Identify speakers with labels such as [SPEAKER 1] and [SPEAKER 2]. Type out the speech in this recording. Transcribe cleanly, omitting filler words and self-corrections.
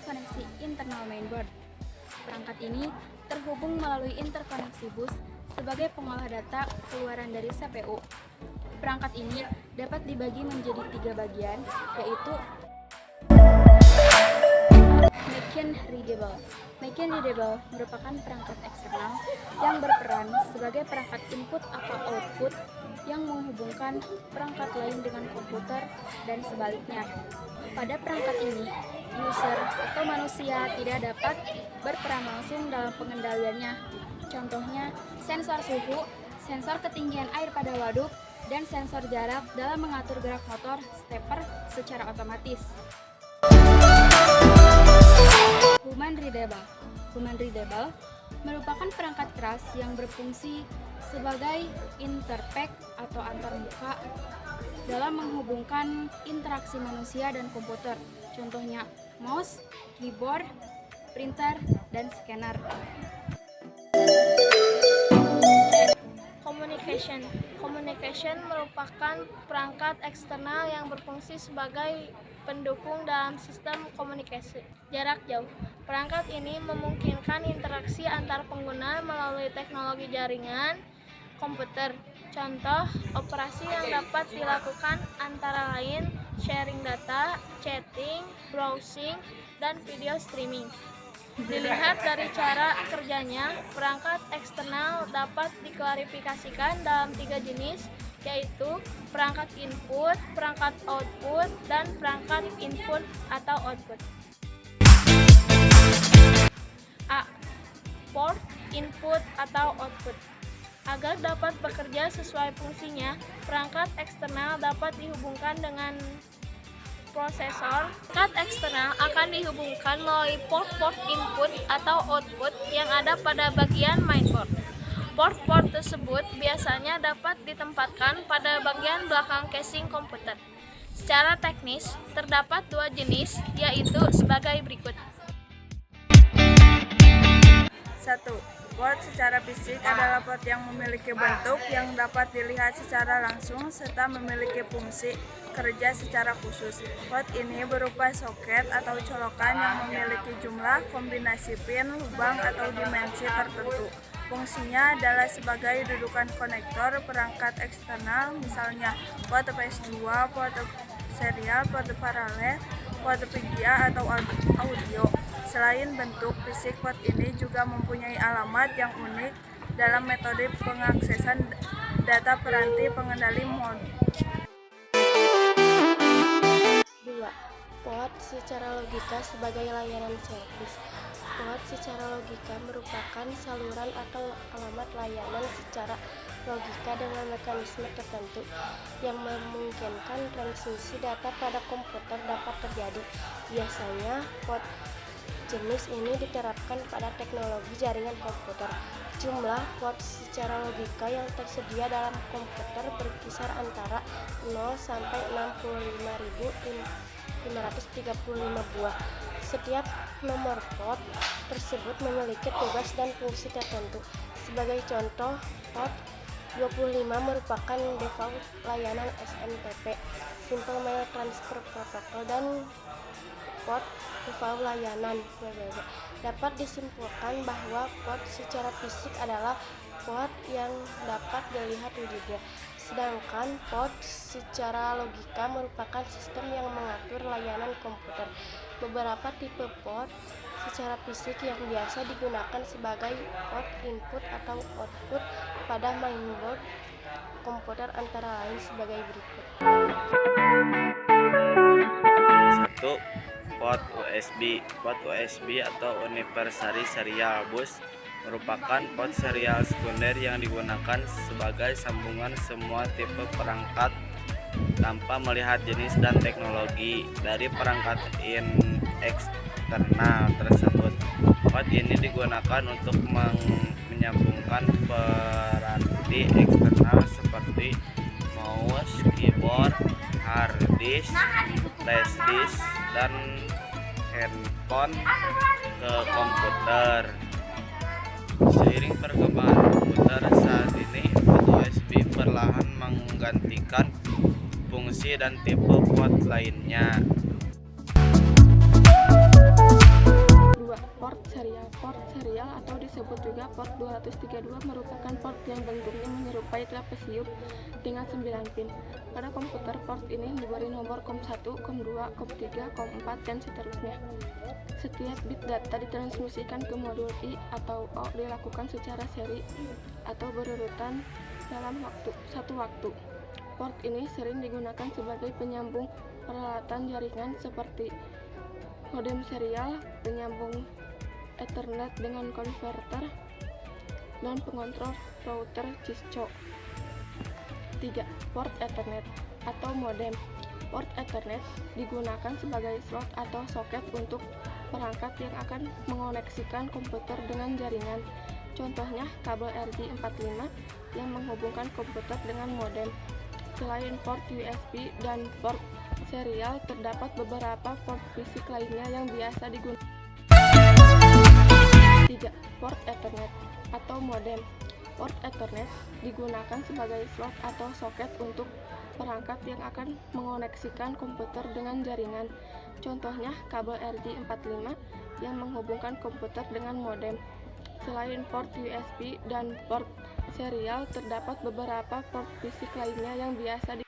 [SPEAKER 1] interkoneksi internal mainboard. Perangkat ini terhubung melalui interkoneksi bus sebagai pengolah data keluaran dari CPU. Perangkat ini dapat dibagi menjadi 3 bagian, yaitu Machine Readable. Machine Readable merupakan perangkat eksternal yang berperan sebagai perangkat input atau output yang menghubungkan perangkat lain dengan komputer dan sebaliknya. Pada perangkat ini, user atau manusia tidak dapat berperan langsung dalam pengendaliannya. Contohnya, sensor suhu, sensor ketinggian air pada waduk, dan sensor jarak dalam mengatur gerak motor stepper secara otomatis. Human Readable merupakan perangkat keras yang berfungsi sebagai interface atau antarmuka dalam menghubungkan interaksi manusia dan komputer. Contohnya mouse, keyboard, printer, dan scanner.
[SPEAKER 2] Communication merupakan perangkat eksternal yang berfungsi sebagai pendukung dalam sistem komunikasi jarak jauh. Perangkat ini memungkinkan interaksi antar pengguna melalui teknologi jaringan komputer. Contoh operasi yang dapat dilakukan antara lain sharing data, chatting, browsing, dan video streaming. Dilihat dari cara kerjanya, perangkat eksternal dapat diklasifikasikan dalam 3 jenis, yaitu perangkat input, perangkat output, dan perangkat input atau output. A. Port, input, atau output. Agar dapat bekerja sesuai fungsinya, perangkat eksternal dapat dihubungkan dengan prosesor. Perangkat eksternal akan dihubungkan melalui port-port input atau output yang ada pada bagian mainboard. Port-port tersebut biasanya dapat ditempatkan pada bagian belakang casing komputer. Secara teknis, terdapat 2 jenis, yaitu sebagai berikut.
[SPEAKER 3] 1. Port secara fisik adalah port yang memiliki bentuk yang dapat dilihat secara langsung serta memiliki fungsi kerja secara khusus. Port ini berupa soket atau colokan yang memiliki jumlah kombinasi pin, lubang, atau dimensi tertentu. Fungsinya adalah sebagai dudukan konektor perangkat eksternal, misalnya port PS2, port serial, port paralel, port VGA, atau audio. Selain bentuk fisik, port ini juga mempunyai alamat yang unik dalam metode pengaksesan data peranti pengendali mode.
[SPEAKER 4] 2. Port secara logika sebagai layanan servis. Port secara logika merupakan saluran atau alamat layanan secara logika dengan mekanisme tertentu yang memungkinkan transmisi data pada komputer dapat terjadi. Biasanya, port jenis ini diterapkan pada teknologi jaringan komputer. Jumlah port secara logika yang tersedia dalam komputer berkisar antara 0 sampai 65.535 buah. Setiap nomor port tersebut memiliki tugas dan fungsi tertentu. Sebagai contoh, port 25 merupakan default layanan SMTP, Simple Mail Transfer Protocol, dan port default layanan www. Dapat disimpulkan bahwa port secara fisik adalah port yang dapat dilihat wujudnya, sedangkan port secara logika merupakan sistem yang mengatur layanan komputer. Beberapa tipe port secara fisik yang biasa digunakan sebagai port input atau output pada mainboard komputer antara lain sebagai berikut.
[SPEAKER 5] 1. Port USB. Port USB atau Universal Serial Bus merupakan port serial sekunder yang digunakan sebagai sambungan semua tipe perangkat tanpa melihat jenis dan teknologi dari perangkat eksternal tersebut. Port ini digunakan untuk menyambungkan peranti eksternal seperti mouse, keyboard, hard disk, flash disk, dan handphone ke komputer. Seiring perkembangan komputer saat ini, port USB perlahan menggantikan fungsi dan tipe port lainnya.
[SPEAKER 4] serial atau disebut juga port 232 merupakan port yang bentuknya menyerupai trapesium dengan 9 pin. Pada komputer, port ini diberi nomor COM1, COM2, COM3, COM4, dan seterusnya. Setiap bit data ditransmisikan ke modul I atau O dilakukan secara seri atau berurutan dalam satu waktu. Port ini sering digunakan sebagai penyambung peralatan jaringan seperti modem serial, penyambung Ethernet dengan konverter, dan pengontrol router Cisco. 3. Port Ethernet atau modem. Port Ethernet digunakan sebagai slot atau soket untuk perangkat yang akan mengoneksikan komputer dengan jaringan. Contohnya kabel RJ45 yang menghubungkan komputer dengan modem. Selain port USB dan port serial, terdapat beberapa port fisik lainnya yang biasa digunakan. 3. Port Ethernet atau modem. Port Ethernet digunakan sebagai slot atau soket untuk perangkat yang akan mengoneksikan komputer dengan jaringan. Contohnya kabel RJ45 yang menghubungkan komputer dengan modem. Selain port USB dan port serial, terdapat beberapa port fisik lainnya yang biasa